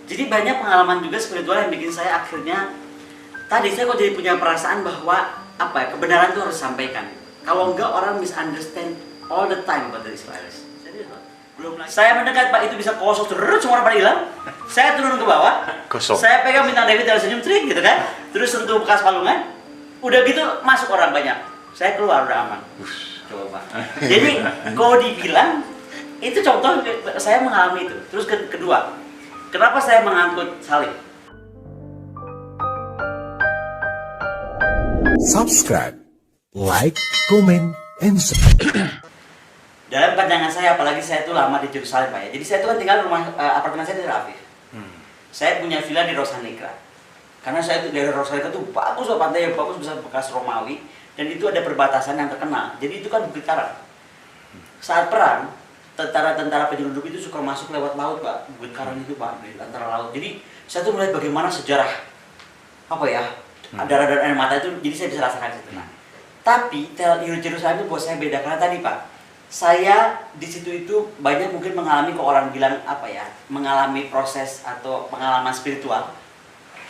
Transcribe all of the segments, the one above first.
Jadi banyak pengalaman juga spiritual yang bikin saya akhirnya tadi saya kok jadi punya perasaan bahwa apa ya, kebenaran itu harus disampaikan. Kalau enggak orang misunderstand all the time about the Israelis. Serius, Pak. Belum lagi. Saya mendekat, Pak, itu bisa kosong terus, semua orang pada hilang. Saya turun ke bawah. Kosong. Saya pegang bintang David dan senyum trik gitu kan. Terus sentuh bekas palungan. Udah gitu masuk orang banyak. Saya keluar udah aman. Coba, Pak. Jadi kalau dibilang itu contoh saya mengalami itu. Terus kedua, kenapa saya mengangkut salib? Subscribe, like, comment, and subscribe. Dalam pandangan saya, apalagi saya itu lama di Yerusalem, Pak ya. Jadi saya itu kan tinggal di rumah apartemen saya di Tel Aviv. Saya punya villa di Rosh Hanikra. Karena saya itu daerah Rosh Hanikra itu bagus loh, pantai yang bagus, bisa bekas Romawi. Dan itu ada perbatasan yang terkenal. Jadi itu kan bukit karang. Saat perang, tentara-tentara penyelundup itu suka masuk lewat laut, Pak. Bukit karang itu, Pak, di antara laut. Jadi saya tuh melihat bagaimana sejarah apa ya, darah dan air mata itu. Jadi saya bisa rasakan itu. Nah, tapi Yerusalem itu buat saya beda karena tadi, Pak, saya di situ itu banyak mungkin mengalami, kok orang bilang apa ya, mengalami proses atau pengalaman spiritual.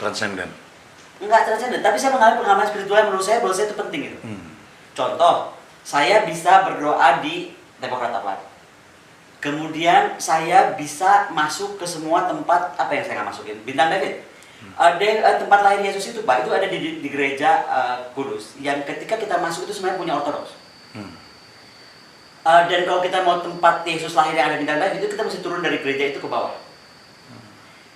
Transenden. Enggak transenden, tapi saya mengalami pengalaman spiritual yang menurut saya itu penting gitu. Contoh, saya bisa berdoa di tembok ratapan. Kemudian saya bisa masuk ke semua tempat apa yang saya nggak masukin. Bintang David. Tempat lahir Yesus itu, Pak, itu ada di gereja Kudus. Yang ketika kita masuk itu sebenarnya punya Ortodoks. Dan kalau kita mau tempat Yesus lahir yang ada bintang David itu kita mesti turun dari gereja itu ke bawah.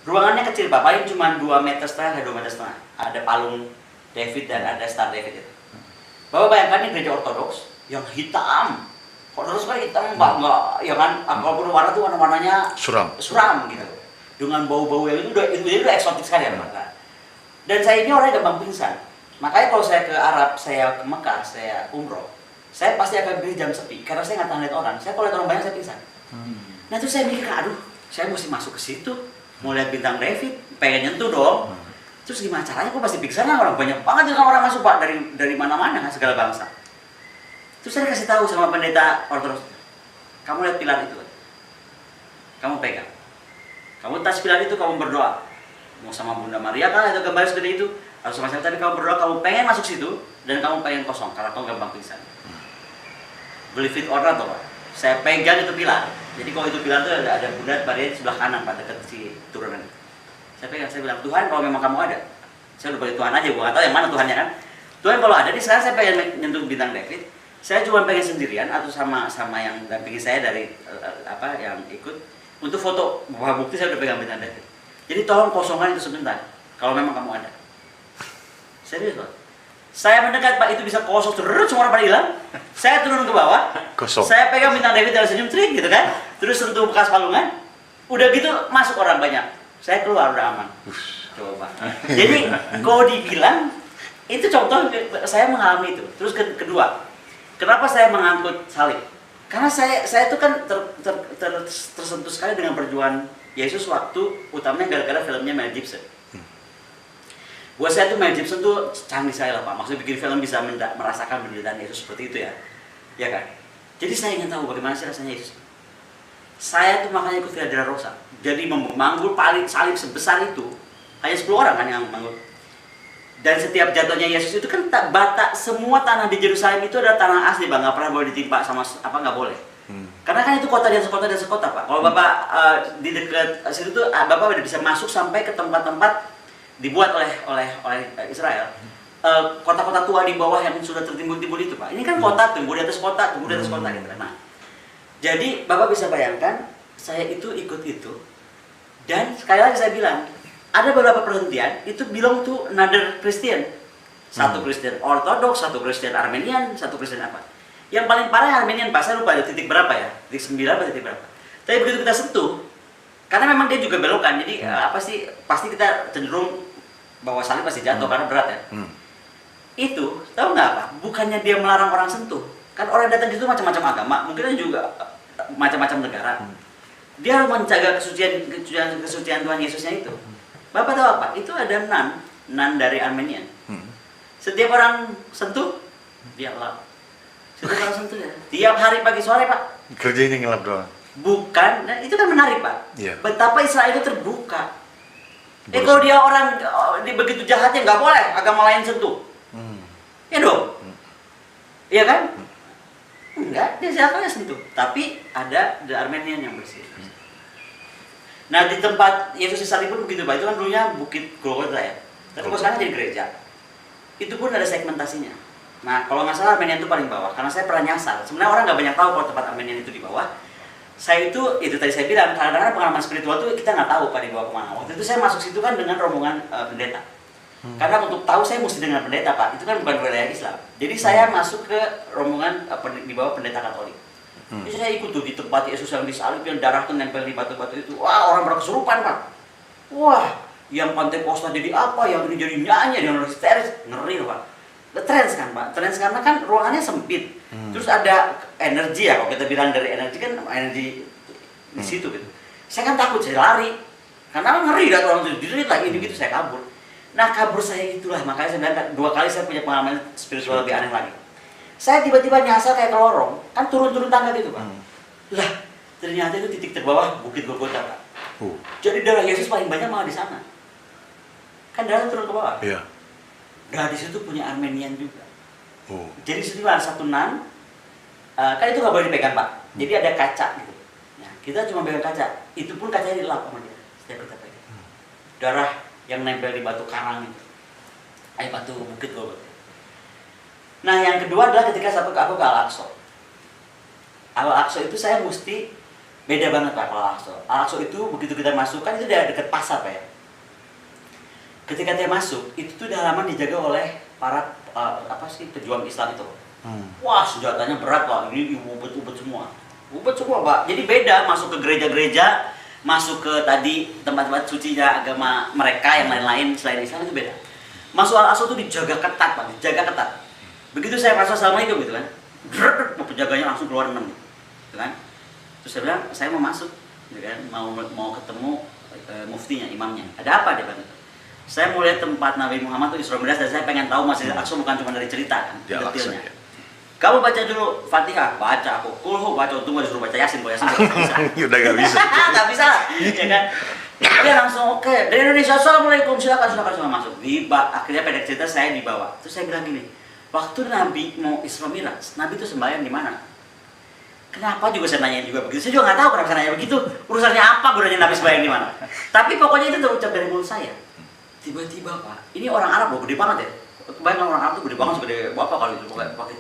Ruangannya kecil, Pak, paling cuma 2,5 meter, ada 2,5 meter. Ada palung David dan ada star David itu. Bapak bayangkan ini gereja Ortodoks yang hitam. Ortodoks kan hitam, Pak, enggak, ya kan, apapun warna tuh warna-warnanya suram gitu. Dengan bau-bau yang itu udah eksotik sekali ya, Pak. Dan saya ini orang yang gampang pingsan. Makanya kalau saya ke Arab, saya ke Mekah, saya umroh, saya pasti akan beli jam sepi karena saya nggak tahan lihat orang. Saya kalau lihat orang banyak saya pingsan. Nah terus saya mikir, aduh, saya mesti masuk ke situ, mau lihat bintang David, pengen nyentuh dong. Terus gimana caranya? Kok pasti pingsan lah, orang banyak banget orang masuk, Pak, dari mana-mana, segala bangsa. Terus saya kasih tahu sama pendeta Ortodoks, kamu lihat pilar itu, kamu pegang. Kamu tas pilar itu, kamu berdoa. Mau sama Bunda Maria kan, atau gambar segede itu, atau sama saya tadi kamu berdoa, kamu pengen masuk situ, dan kamu pengen kosong, karena kamu gampang pingsan. Believe it or not, Pak. Saya pegang itu pilar. Jadi kalau itu pilar itu ada Bunda Maria di sebelah kanan, Pak, dekat si turunan. Saya pegang, saya bilang, Tuhan, kalau memang kamu ada, saya udah pakai Tuhan aja, gue nggak tahu yang mana Tuhannya kan. Tuhan kalau ada, nih sekarang saya pengen nyentuh bintang David. Saya cuma pengen sendirian atau sama yang dampingi saya dari yang ikut. Untuk foto, bahwa bukti saya udah pegang bintang David. Jadi tolong kosongkan itu sebentar, kalau memang kamu ada. Serius, Pak. Saya mendekat, Pak, itu bisa kosong terus, semua orang pada hilang. Saya turun ke bawah. Kosong. Saya pegang bintang David dan senyum trik gitu kan. Terus sentuh bekas palungan. Udah gitu masuk orang banyak. Saya keluar udah aman. Coba, Pak. Jadi kalau dibilang itu contoh saya mengalami itu. Terus kedua, kenapa saya mengangkut salib? Karena saya itu kan tersentuh sekali dengan perjuangan Yesus waktu utamanya gara-gara filmnya Mel Gibson. Buat saya tuh Mel Gibson tuh canggih saya lah, Pak. Maksudnya bikin film bisa merasakan penderitaan Yesus seperti itu ya. Ya kan? Jadi saya ingin tahu bagaimana sih rasanya Yesus. Saya tuh makanya ikut Via Dolorosa. Jadi memanggul salib sebesar itu hanya 10 orang kan yang memanggul. Dan setiap jatuhnya Yesus itu kan semua tanah di Yerusalem itu adalah tanah asli, Bang, nggak pernah boleh ditimpa sama nggak boleh. Karena kan itu kota dan sekota, Pak. Kalau Bapak di dekat situ tuh Bapak udah bisa masuk sampai ke tempat-tempat dibuat oleh Israel. Kota-kota tua di bawah yang sudah tertimbun-timbun itu, Pak. Ini kan kota tumbuh di atas kota, tumbuh di atas kota gitu. Nah, jadi Bapak bisa bayangkan saya itu ikut itu. Dan sekali lagi saya bilang, ada beberapa perhentian itu belong to another Christian. Satu Kristen Ortodoks, satu Kristen Armenian, satu Kristen apa. Yang paling parah yang Armenian, Pak, saya lupa ada titik berapa ya, titik 9 atau titik berapa. Tapi begitu kita sentuh, karena memang dia juga belokan, jadi pasti kita cenderung bahwa salib pasti jatuh karena berat ya. Itu, tahu nggak apa? Bukannya dia melarang orang sentuh. Kan orang datang ke situ macam-macam agama, mungkin juga macam-macam negara. Dia harus menjaga kesucian Tuhan Yesusnya itu. Bapak tahu apa? Itu ada nan dari Armenian. Setiap orang sentuh, dia lap. Setiap orang sentuh ya. Tiap hari pagi sore, Pak. Kerjanya ngelap doang. Bukan, nah itu kan menarik, Pak. Yeah. Betapa Israel itu terbuka. Kalau dia orang di begitu jahatnya nggak boleh agama lain sentuh. Ya dong. Iya kan? Enggak, dia siapa sentuh. Tapi ada The Armenian yang bersih. Nah di tempat Yesus sekalipun begitu Pak, itu kan dulunya Bukit Golgota ya. Tapi kalau sekarang jadi gereja. Itu pun ada segmentasinya. Nah kalau nggak salah Armenian itu paling bawah, karena saya pernah nyasar. Sebenarnya orang nggak banyak tahu kalau tempat Armenian itu di bawah. Saya itu tadi saya bilang, kadang-kadang pengalaman spiritual itu kita nggak tahu Pak dibawa kemana. Waktu itu saya masuk situ kan dengan rombongan pendeta. Karena untuk tahu saya mesti dengan pendeta Pak, itu kan bukan wilayah Islam. Jadi saya masuk ke rombongan di bawah pendeta Katolik. Jadi saya ikut tuh di tempat Yesus yang disalib, yang darah tuh nempel di batu-batu itu. Wah orang berkesurupan Pak. Wah yang Pantekosta jadi apa, yang ini jadi nyanyi, yang histeris, ngeri loh Pak. Trans kan Pak, trans karena kan ruangannya sempit. Terus ada energi ya, kalau kita bilang dari energi kan energi di situ gitu. Saya kan takut, saya lari. Karena ngeri lihat orang itu jerit lagi gitu, saya kabur. Nah kabur saya itulah, makanya saya bilang 2 kali saya punya pengalaman spiritual lebih aneh lagi. Saya tiba-tiba nyasar kayak ke lorong, kan turun-turun tangga gitu Pak. Lah, ternyata itu titik terbawah Bukit Golgota Pak. Jadi darah Yesus paling banyak malah di sana. Kan darah turun ke bawah. Iya. Nah di situ punya Armenian juga. Jadi situ ada satu nan, kan itu nggak boleh dipegang Pak. Jadi ada kaca gitu. Nah, kita cuma pegang kaca. Itu pun kacanya dilap sama dia. Setiap kita pegang. Darah yang nempel di batu karang itu. Batu Bukit Golgota. Nah yang kedua adalah ketika aku ke Al-Aqsa. Al-Aqsa itu saya mesti beda banget Pak Al-Aqsa. Al-Aqsa itu begitu kita masuk kan itu udah dekat pasar Pak ya. Ketika dia masuk, itu tuh halaman dijaga oleh para pejuang Islam itu. Wah senjatanya berat Pak, ini ubet-ubet semua. Ubet semua Pak, jadi beda masuk ke gereja-gereja, masuk ke tadi tempat-tempat sucinya agama mereka yang lain-lain selain Islam itu beda. Masuk Al-Aqsa itu dijaga ketat Pak, dijaga ketat. Begitu saya masuk Assalamualaikum gitu kan, penjaganya langsung keluar 6 gitu kan. Terus saya bilang, saya mau masuk gitu kan, mau ketemu muftinya, imamnya. Ada apa dia bilang? Saya mau lihat tempat Nabi Muhammad itu Isra Mi'raj dan saya pengen tahu Masjid Al-Aqsa bukan cuma dari cerita kan, detailnya. Ya. Kamu baca dulu Fatihah, baca aku. Kulhu baca, untung gak disuruh baca Yasin, kalau Yasin gak bisa. Udah gak bisa. Gak bisa, ya kan? Dia langsung oke. Dari Indonesia, Assalamualaikum, silakan masuk. Akhirnya pendek cerita saya dibawa. Terus saya bilang gini, waktu Nabi mau Isra Mi'raj, Nabi itu sembahyang di mana? Kenapa juga saya nanya juga begitu? Saya juga nggak tahu kenapa saya nanya begitu. Urusannya apa gunanya Nabi sembahyang di mana? Tapi pokoknya itu terucap dari mulut saya. Tiba-tiba Pak, ini orang Arab loh, gede banget ya. Kebanyakan orang Arab tuh gede banget, segede bapak kali itu pakai.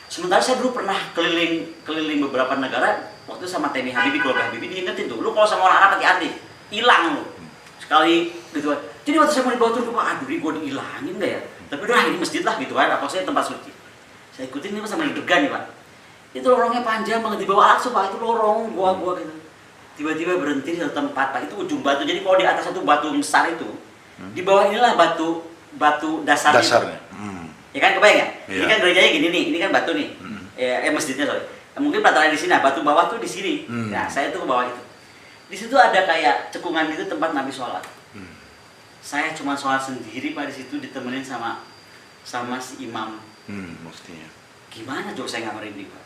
Sementara saya dulu pernah keliling beberapa negara waktu sama Temi Habibie, keluarga Habibie diingetin tuh, lu kalau sama orang Arab hati-hati, hilang lu. Sekali gitu kan. Jadi waktu saya mau dibawa turun ke Pak, aduh ini gue dihilangin nggak ya? Tapi udah ini masjid lah gitu kan, apa saya tempat suci. Saya ikutin ini sama deg-degan nih Pak. Itu lorongnya panjang banget, di bawah Al-Aqsa Pak, itu lorong gua gitu. Tiba-tiba berhenti di satu tempat Pak, itu ujung batu. Jadi kalau di atas satu batu besar itu, di bawah inilah batu dasarnya. Ya kan kebayang ya? Ini kan gerejanya gini nih, ini kan batu nih. Masjidnya sorry. Mungkin pelataran di sini, nah batu bawah tuh di sini. Nah saya tuh ke bawah itu. Di situ ada kayak cekungan gitu tempat Nabi sholat. Saya cuma sholat sendiri Pak di situ ditemenin sama si imam. Mestinya. Gimana coba saya nggak merinding Pak?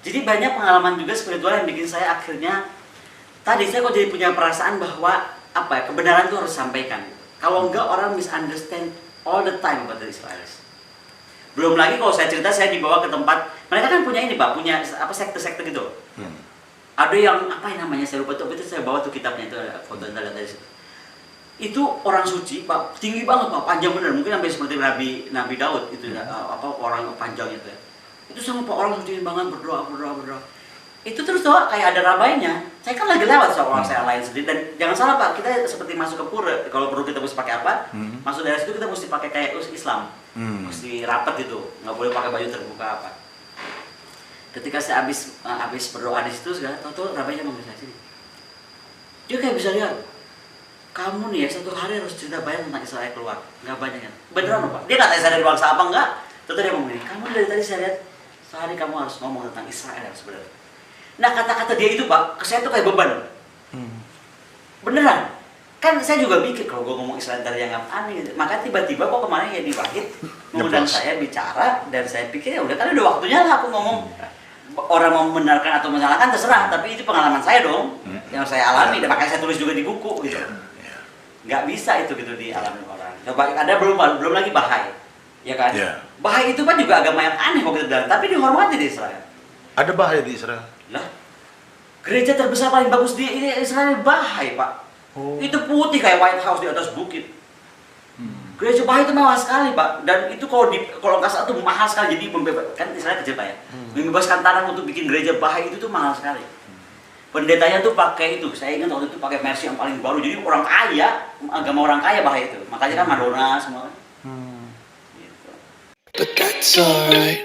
Jadi banyak pengalaman juga spiritual yang bikin saya akhirnya tadi saya kok jadi punya perasaan bahwa kebenaran itu harus disampaikan. Kalau enggak orang misunderstand all the time about the Israelis. Belum lagi kalau saya cerita saya dibawa ke tempat mereka kan punya ini Pak, punya sekte-sekte gitu. Ada yang namanya saya lupa tuh, itu saya bawa tuh kitabnya itu ada foto dari situ. Itu orang suci Pak, tinggi banget Pak, panjang bener, mungkin sampai seperti Nabi Daud itu orang panjang itu ya. Itu sama Pak orang suci banget berdoa. Itu terus tuh kayak ada rabainya. Saya kan lagi lewat sama orang saya lain sendiri dan jangan salah Pak, kita seperti masuk ke pura, kalau perlu kita mesti pakai apa? Masuk dari situ kita mesti pakai kayak Islam. Mesti rapat gitu, nggak boleh pakai baju terbuka apa. Ketika saya habis berdoa di situ segala, tahu rabainya manggil saya sini. Dia kayak bisa lihat, kamu nih ya satu hari harus cerita banyak tentang Israel keluar, nggak banyak kan? Beneran Pak? Dia katanya saya dari bangsa apa enggak? Tentu dia ngomong ini, kamu dari tadi saya lihat sehari kamu harus ngomong tentang Israel sebenarnya. Nah kata-kata dia itu Pak, ke saya tuh kayak beban. Beneran. Kan saya juga mikir kalau gue ngomong Israel tadi yang aneh. Maka tiba-tiba kok kemarin ya di Wahid mengundang saya bicara dan saya pikir ya udah kan udah waktunya lah aku ngomong. Orang mau membenarkan atau menyalahkan terserah, tapi itu pengalaman saya dong yang saya alami dan makanya saya tulis juga di buku gitu. nggak bisa itu gitu dialami orang. Coba ada belum lagi Bahai, ya kan? Iya. Bahai itu kan juga agama yang aneh kalau kita bilang, tapi dihormati di Israel. Ada bahaya di Israel. Lah, gereja terbesar paling bagus di ini Israel Bahai, Pak. Oh. Itu putih kayak White House di atas bukit. Gereja Bahai itu mewah sekali, Pak. Dan itu kalau nggak salah itu mahal sekali. Jadi kan Israel kecil, Pak ya. Membebaskan tanah untuk bikin gereja Bahai itu tuh mahal sekali. Pendetanya tuh pakai itu. Saya ingat waktu itu pakai Mercy yang paling baru. Jadi orang kaya, agama orang kaya Bahai itu. Makanya kan Madonna semua. Gitu. But that's alright.